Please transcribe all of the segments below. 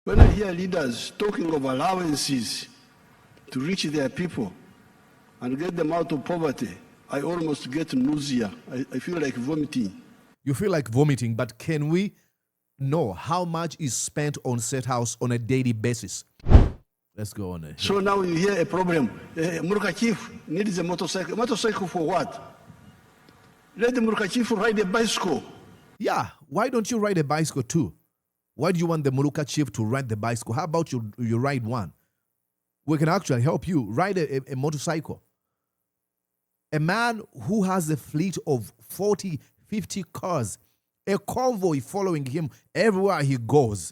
When I hear leaders talking of allowances to reach their people and get them out of poverty, I almost get nausea. I feel like vomiting. You feel like vomiting, but can we know how much is spent on State House on a daily basis? Let's go on it. So now you hear a problem. Murka chief needs a motorcycle. Motorcycle for what? Let the Murka chief ride a bicycle. Yeah, why don't you ride a bicycle too? Why do you want the Muluka chief to ride the bicycle? How about you ride one? We can actually help you ride a motorcycle. A man who has a fleet of 40, 50 cars, a convoy following him everywhere he goes.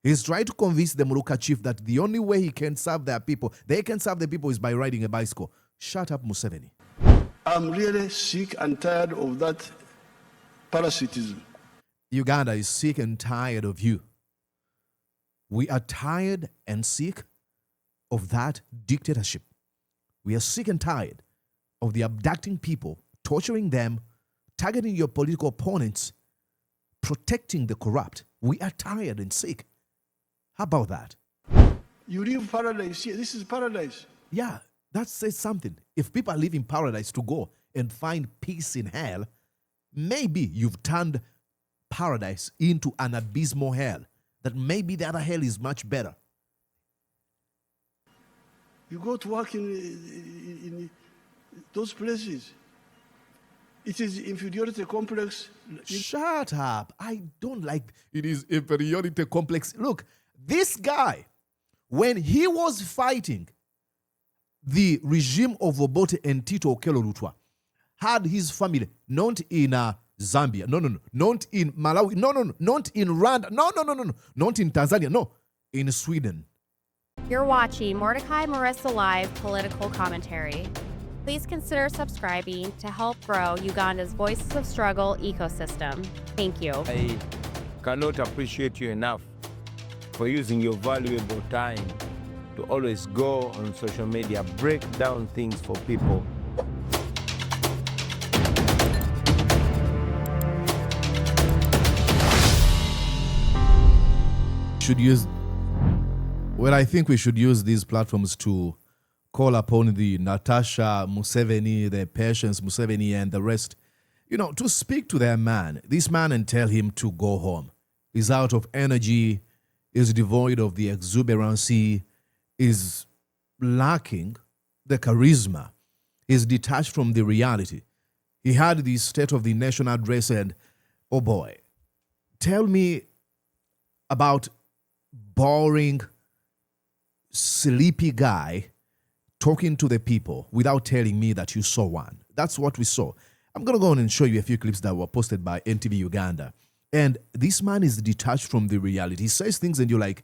He's trying to convince the Muluka chief that the only way he can serve their people, they can serve the people, is by riding a bicycle. Shut up, Museveni. I'm really sick and tired of that parasitism. Uganda is sick and tired of you. We are tired and sick of that dictatorship. We are sick and tired of the abducting people, torturing them, targeting your political opponents, protecting the corrupt. We are tired and sick. How about that? You live paradise here. This is paradise. Yeah, that says something. If people are leaving paradise to go and find peace in hell, maybe you've turned paradise into an abysmal hell, that maybe the other hell is much better. You go to work in those places. It is inferiority complex. Shut up. I don't like it is inferiority complex. Look, this guy, when he was fighting the regime of Obote and Tito Okello Lutwa, had his family not in Zambia, not in Malawi, not in Rwanda, not in Tanzania, in Sweden. You're watching Mordecai Marissa Live Political Commentary. Please consider subscribing to help grow Uganda's Voices of Struggle ecosystem. Thank you. I cannot appreciate you enough for using your valuable time to always go on social media, break down things for people. I think we should use these platforms to call upon the Natasha Museveni, the Patience Museveni, and the rest, to speak to their man, this man, and tell him to go home. He's out of energy, is devoid of the exuberancy, is lacking the charisma, is detached from the reality. He had the State of the Nation address, and oh boy, tell me about boring, sleepy guy talking to the people without telling me that you saw one. That's what we saw. I'm going to go on and show you a few clips that were posted by NTV Uganda. And this man is detached from the reality. He says things and you're like,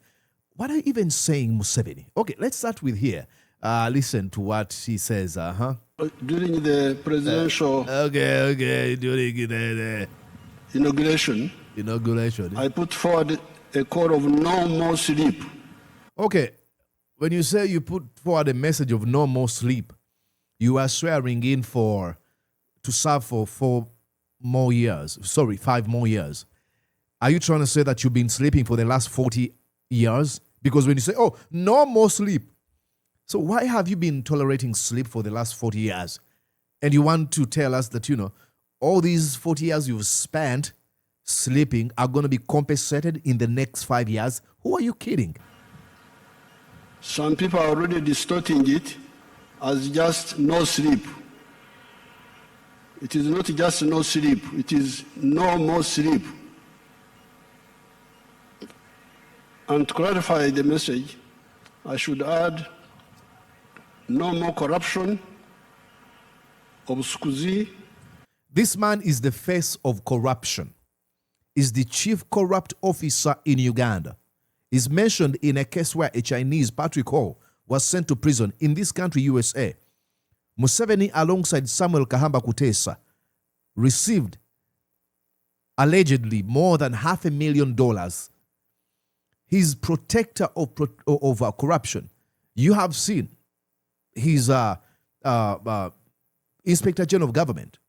what are you even saying, Museveni? Okay, let's start with here. Listen to what he says. During the presidential During the inauguration, I put forward a call of no more sleep. Okay, when you say you put forward a message of no more sleep, you are swearing in to serve for 5 more years. Are you trying to say that you've been sleeping for the last 40 years? Because when you say, oh, no more sleep. So why have you been tolerating sleep for the last 40 years? And you want to tell us that, all these 40 years you've spent sleeping are going to be compensated in the next 5 years? Who are you kidding? Some people are already distorting it as just no sleep. It is not just no sleep. It is no more sleep. And to clarify the message, I should add no more corruption, obscurzy. This man is the face of corruption, is the chief corrupt officer in Uganda, is mentioned in a case where a Chinese, Patrick Hall, was sent to prison in this country, USA. Museveni, alongside Samuel Kahamba Kutesa, received allegedly more than $500,000. He's protector of corruption. You have seen his Inspector General of Government,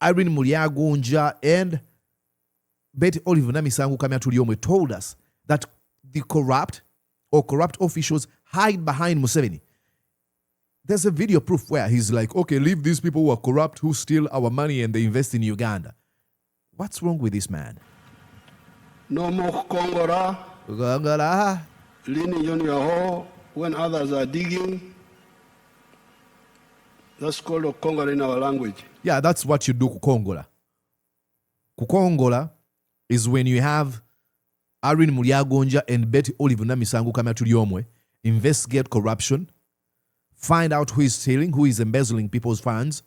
Irene Mulyagunja, and Betty Olive Namisangu Kamyatuliyomwe told us that the corrupt or corrupt officials hide behind Museveni. There's a video proof where he's like, okay, leave these people who are corrupt, who steal our money and they invest in Uganda. What's wrong with this man? No more Kongora, Uganda. leaning on your hole when others are digging. That's called a Kongora in our language. Yeah, that's what you do, kukongola. Kukongola is when you have Irene Mulyagonja and Betty Olive Namisangu come out to Yomwe, investigate corruption, find out who is stealing, who is embezzling people's funds.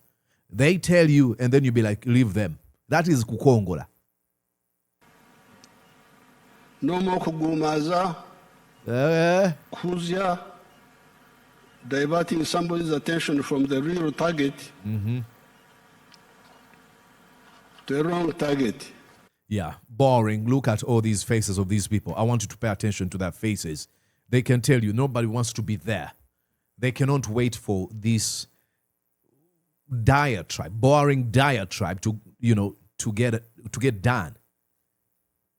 They tell you, and then you be like, leave them. That is kukongola. No more kugumaza, kuzya, diverting somebody's attention from the real target to a wrong target. Yeah, boring. Look at all these faces of these people. I want you to pay attention to their faces. They can tell you nobody wants to be there. They cannot wait for this diatribe, boring diatribe to get done.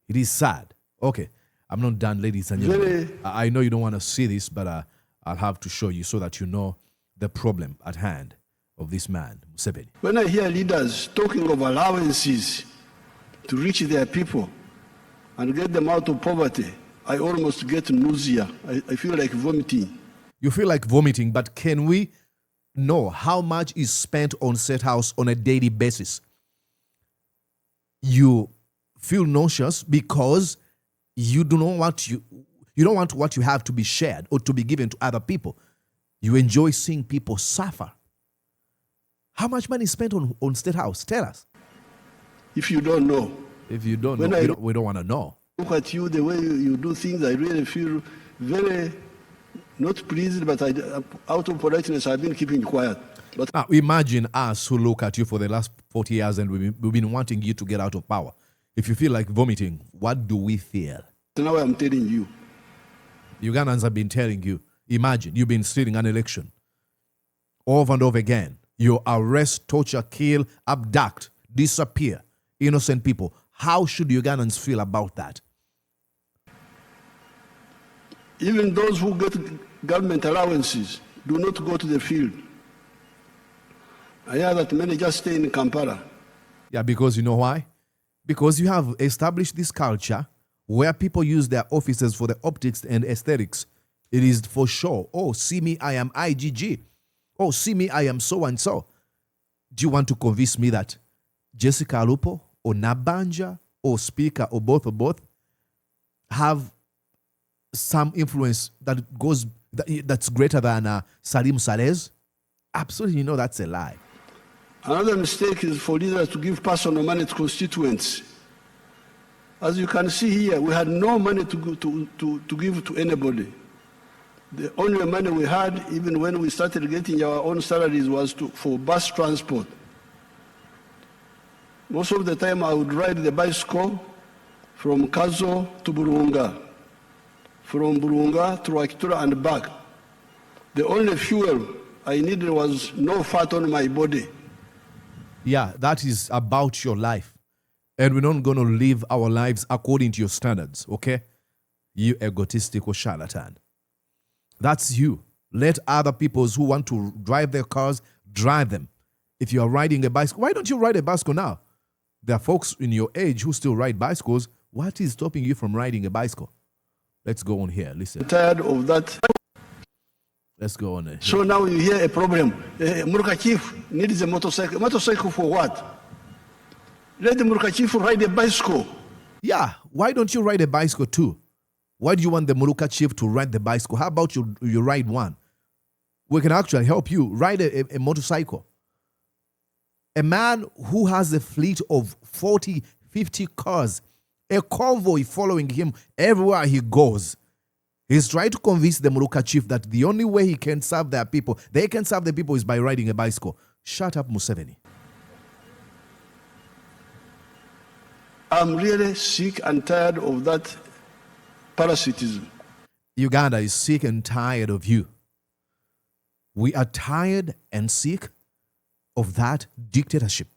It is sad. Okay, I'm not done, ladies and gentlemen. I know you don't want to see this, but I'll have to show you so that you know the problem at hand of this man, Museveni. When I hear leaders talking of allowances to reach their people and get them out of poverty, I almost get nausea. I feel like vomiting. You feel like vomiting, but can we know how much is spent on State House on a daily basis? You feel nauseous because you don't want what you have to be shared or to be given to other people. You enjoy seeing people suffer. How much money is spent on State House? Tell us. If you don't know. If you don't know, we don't want to know. Look at you, the way you do things, I really feel very not pleased, but out of politeness, I've been keeping quiet. But now, imagine us who look at you for the last 40 years and we've been wanting you to get out of power. If you feel like vomiting, what do we feel? Now I'm telling you. Ugandans have been telling you. Imagine you've been stealing an election over and over again. You arrest, torture, kill, abduct, disappear innocent people. How should Ugandans feel about that? Even those who get government allowances do not go to the field. I hear that many just stay in Kampala. Yeah, because you know why? Because you have established this culture where people use their offices for the optics and aesthetics. It is for sure. Oh, see me, I am IGG. Oh, see me, I am so and so. Do you want to convince me that Jessica Alupo or Nabanja or Speaker or both have some influence that's greater than Salim Saleh's? Absolutely, you know that's a lie. Another mistake is for leaders to give personal money to constituents. As you can see here, we had no money to give to anybody. The only money we had, even when we started getting our own salaries, was for bus transport. Most of the time I would ride the bicycle from Kazo to Burunga, from Burunga to Akitura and back. The only fuel I needed was no fat on my body. Yeah, that is about your life. And we're not going to live our lives according to your standards, okay? You egotistical charlatan. That's you. Let other people who want to drive their cars, drive them. If you are riding a bicycle, why don't you ride a bicycle now? There are folks in your age who still ride bicycles. What is stopping you from riding a bicycle? Let's go on here. Listen. I'm tired of that. Let's go on here. So now you hear a problem. Murka chief needs a motorcycle. Motorcycle for what? Let the Murka chief ride a bicycle. Yeah, why don't you ride a bicycle too? Why do you want the Muruka chief to ride the bicycle? How about you ride one? We can actually help you ride a motorcycle. A man who has a fleet of 40, 50 cars, a convoy following him everywhere he goes. He's trying to convince the Muruka chief that the only way he can serve their people, they can serve the people, is by riding a bicycle. Shut up, Museveni. I'm really sick and tired of that parasitism. Uganda is sick and tired of you. We are tired and sick of that dictatorship.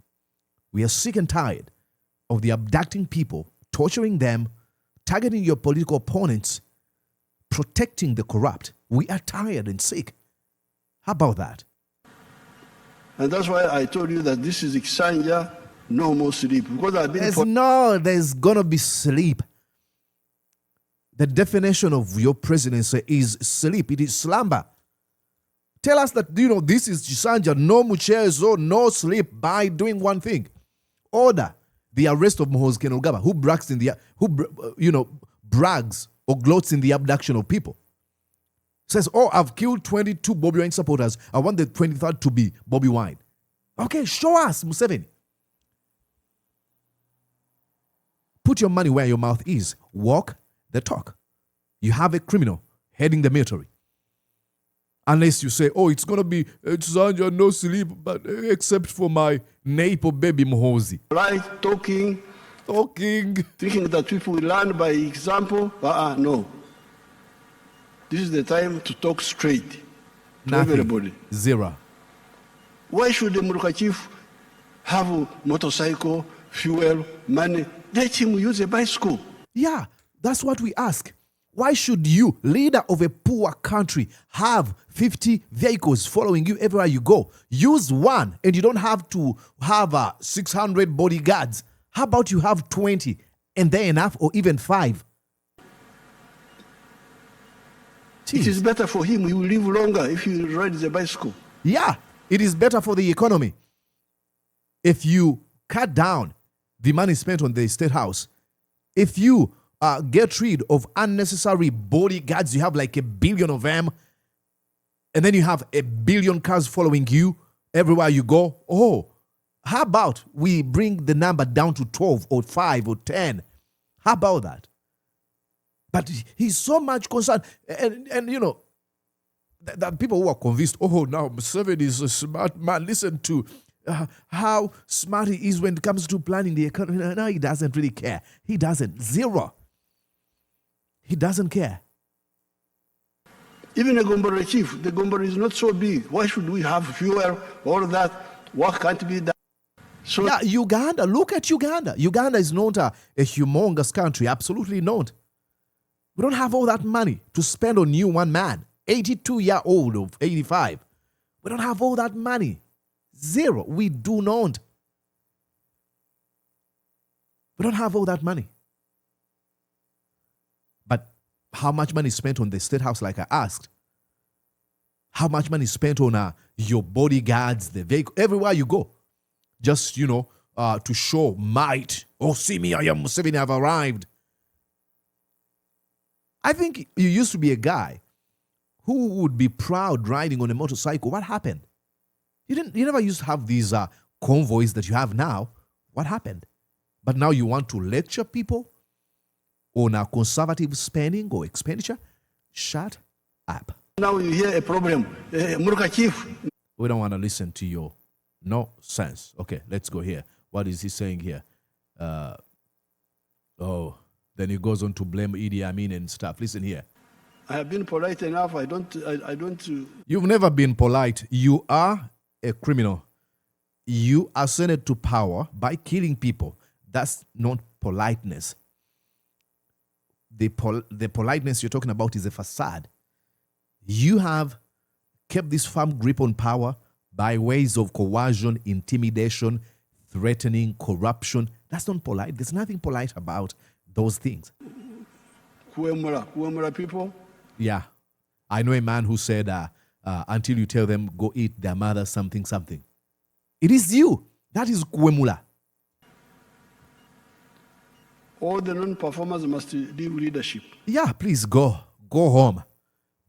We are sick and tired of the abducting people, torturing them, targeting your political opponents, protecting the corrupt. We are tired and sick. How about that? And that's why I told you that this is Kisanja, no more sleep. Because I've been There's gonna be sleep. The definition of your presidency is sleep. It is slumber. Tell us that, this is Chisanja, no muchezo, no sleep, by doing one thing. Order the arrest of Muhoozi Kainerugaba, who brags or gloats in the abduction of people. Says, I've killed 22 Bobi Wine supporters. I want the 23rd to be Bobi Wine. Okay, show us, Museveni. Put your money where your mouth is. Walk the talk. You have a criminal heading the military. Unless you say, it's going to be Sanja, no sleep, but except for my neighbor baby Muhoozi. Right, talking, thinking that people will learn by example. No. This is the time to talk straight to Nothing. everybody. Zero. Why should the Muruka chief have a motorcycle, fuel, money? Let him use a bicycle. Yeah, that's what we ask. Why should you, leader of a poor country, have 50 vehicles following you everywhere you go? Use one and you don't have to have 600 bodyguards. How about you have 20 and they're enough, or even 5? It is better for him. He will live longer if he rides a bicycle. Yeah, it is better for the economy. If you cut down the money spent on the State House, if you get rid of unnecessary bodyguards, you have like 1 billion of them, and then you have 1 billion cars following you everywhere you go. How about we bring the number down to 12 or 5 or 10? How about that? But he's so much concerned. And that people who are convinced, now Museveni is a smart man. Listen to how smart he is when it comes to planning the economy. No, he doesn't really care. He doesn't. Zero. He doesn't care. Even a Gombore chief, the Gombore is not so big. Why should we have fuel, all that? What can't be done? So Yeah, Uganda. Look at Uganda. Uganda is not a humongous country. Absolutely not. We don't have all that money to spend on you one man, 82-year-old or 85. We don't have all that money. Zero. We do not. We don't have all that money. But how much money is spent on the State House, like I asked? How much money is spent on your bodyguards, the vehicle, everywhere you go? Just, to show might. See me, I am Museveni, I've arrived. I think you used to be a guy who would be proud riding on a motorcycle. What happened? You never used to have these convoys that you have now. What happened? But now you want to lecture people on conservative spending or expenditure? Shut up. now you hear a problem. Muruka chief. We don't want to listen to your nonsense. Okay, let's go here. What is he saying here? Then he goes on to blame Idi Amin and stuff. Listen here. I have been polite enough. I don't. You've never been polite. You are a criminal. You ascended to power by killing people. That's not politeness. The politeness you're talking about is a facade. You have kept this firm grip on power by ways of coercion, intimidation, threatening, corruption. That's not polite. There's nothing polite about those things. Kuemura people. Yeah. I know a man who said, until you tell them, go eat their mother something, something. It is you. That is Kuemula. All the non-performers must leave leadership. Yeah, please go. Go home.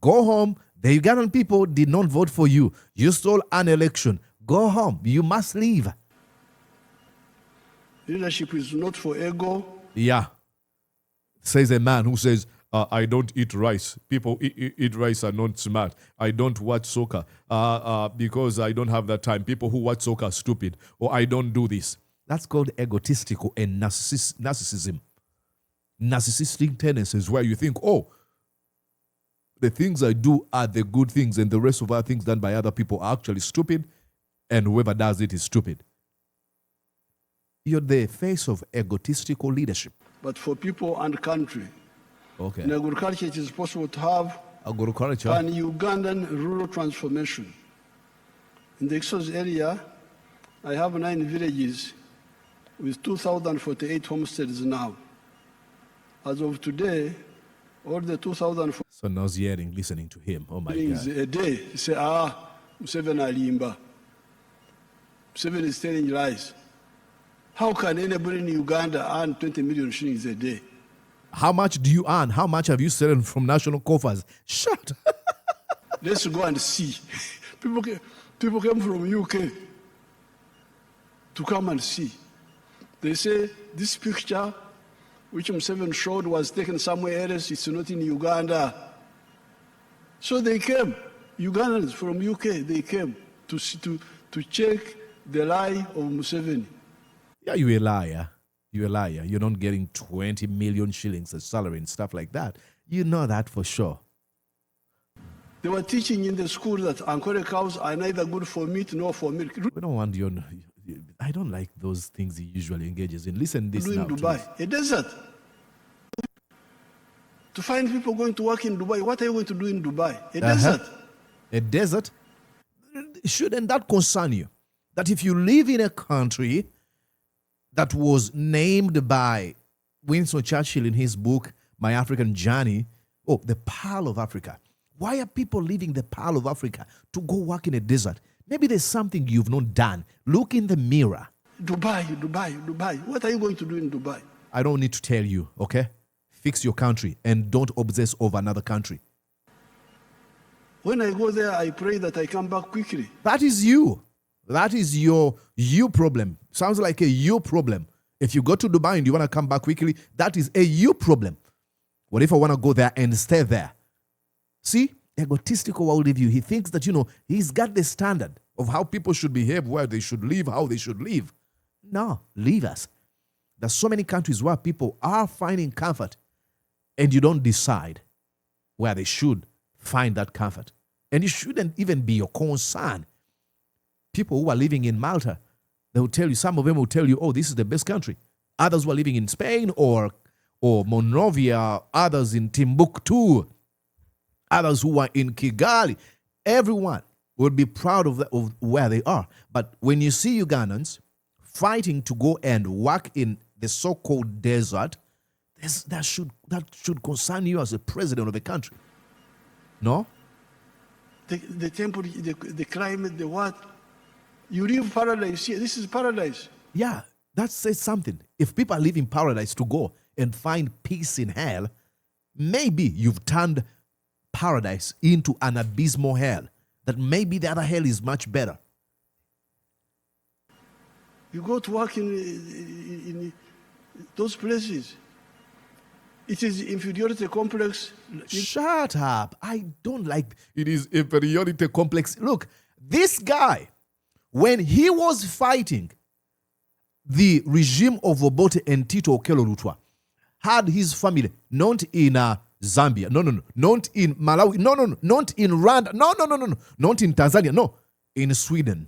Go home. The Ugandan people did not vote for you. You stole an election. Go home. You must leave. Leadership is not for ego. Yeah. Says a man who says, I don't eat rice. People eat rice are not smart. I don't watch soccer because I don't have that time. People who watch soccer are stupid. Or I don't do this. That's called egotistical and narcissism. Narcissistic tendencies where you think, the things I do are the good things and the rest of other things done by other people are actually stupid and whoever does it is stupid. You're the face of egotistical leadership. But for people and country, Okay. In agriculture, it is possible to have Agriculture. an Ugandan rural transformation. In the Exodus area, I have 9 villages with 2,048 homesteads now. As of today, all the 2,048 So nauseating listening to him. Oh my things God. a day, you say, Museveni alimba. Museveni is telling lies. How can anybody in Uganda earn 20 million shillings a day? How much do you earn? How much have you stolen from national coffers? Shut. Let's go and see. People came from UK to come and see. They say this picture, which Museveni showed, was taken somewhere else. It's not in Uganda. So they came. Ugandans from UK, they came to check the lie of Museveni. Yeah, you're a liar. You're a liar. You're not getting 20 million shillings as salary and stuff like that. You know that for sure. They were teaching in the school that Ankole cows are neither good for meat nor for milk. We don't want your... I don't like those things he usually engages in. Listen this Do now. in Dubai, a desert. To find people going to work in Dubai, what are you going to do in Dubai? A desert. A desert? Shouldn't that concern you? That if you live in a country that was named by Winston Churchill in his book, My African Journey, the Pearl of Africa. Why are people leaving the Pearl of Africa to go work in a desert? Maybe there's something you've not done. Look in the mirror. Dubai. What are you going to do in Dubai? I don't need to tell you, okay? Fix your country and don't obsess over another country. When I go there, I pray that I come back quickly. That is you. That is your you problem. Sounds like a you problem. If you go to Dubai and you want to come back quickly, that is a you problem. What if I want to go there and stay there? See, egotistical worldview. He thinks that, he's got the standard of how people should behave, where they should live, how they should live. No, leave us. There's so many countries where people are finding comfort and you don't decide where they should find that comfort. And it shouldn't even be your concern. People who are living in Malta, they will tell you, some of them will tell you, oh, this is the best country. Others who are living in Spain or Monrovia, others in Timbuktu, others who are in Kigali. Everyone will be proud of where they are. But when you see Ugandans fighting to go and work in the so-called desert, that should concern you as a president of a country. No? The temple, the climate, the what? You live paradise here. This is paradise. Yeah, that says something. If people are leaving paradise to go and find peace in hell, maybe you've turned paradise into an abysmal hell. That maybe the other hell is much better. You go to work in those places. It is inferiority complex. Shut up. I don't like it is inferiority complex. Look, this guy, when he was fighting the regime of Obote and Tito Okello Lutwa, had his family not in Zambia, not in Malawi, not in Rwanda, not in Tanzania, no, in Sweden.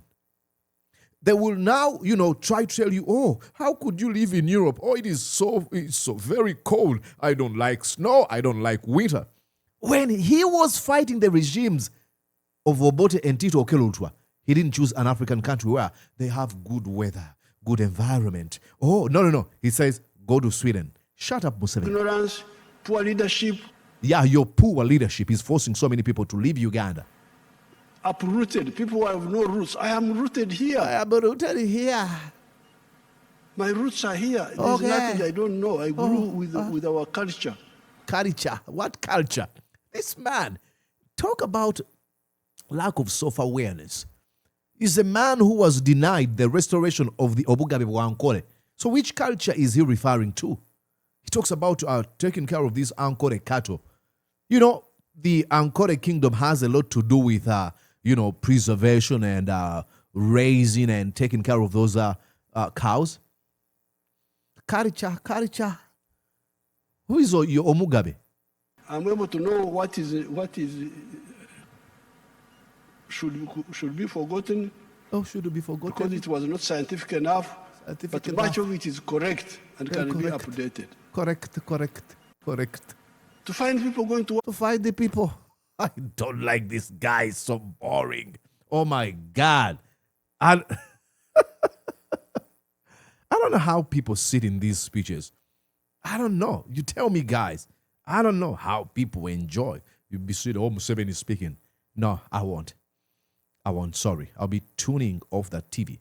They will now, try to tell you, oh, how could you live in Europe? Oh, it's so very cold. I don't like snow. I don't like winter. When he was fighting the regimes of Obote and Tito Okello Lutwa, he didn't choose an African country where they have good weather, good environment. Oh, no. He says, go to Sweden. Shut up, Museveni. Ignorance, poor leadership. Yeah, your poor leadership is forcing so many people to leave Uganda. Uprooted. People who have no roots. I am rooted here. I am rooted here. My roots are here. There's Okay. nothing I don't know. I grew with our culture. Culture? What culture? This man, talk about lack of self-awareness. He's a man who was denied the restoration of the Obugabe Ankole. So which culture is he referring to? He talks about taking care of these Ankole cattle. The Ankole kingdom has a lot to do with, preservation and raising and taking care of those cows. Culture. Who is your Omugabe? I'm able to know what is should be forgotten. Oh, should it be forgotten? Because it was not scientific enough. But much of it is correct and can be updated. Correct. To find people going to work. To find the people. I don't like this guy. It's so boring. Oh my God. I don't know how people sit in these speeches. I don't know. You tell me, guys. I don't know how people enjoy. You'll be sitting, oh, Museveni is speaking. No, I won't. Sorry. I'll be tuning off that TV.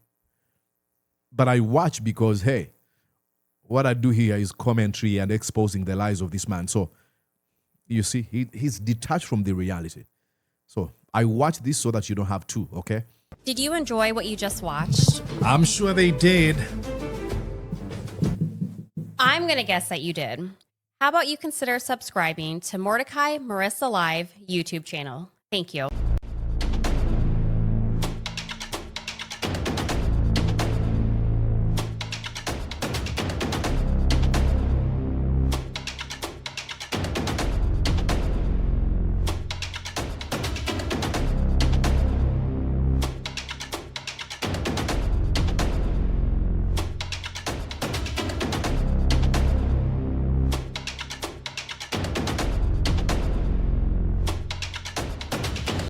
But I watch because, hey, what I do here is commentary and exposing the lies of this man. So, you see, he's detached from the reality. So, I watch this so that you don't have to, okay? Did you enjoy what you just watched? I'm sure they did. I'm going to guess that you did. How about you consider subscribing to Mordecai Marissa Live YouTube channel? Thank you.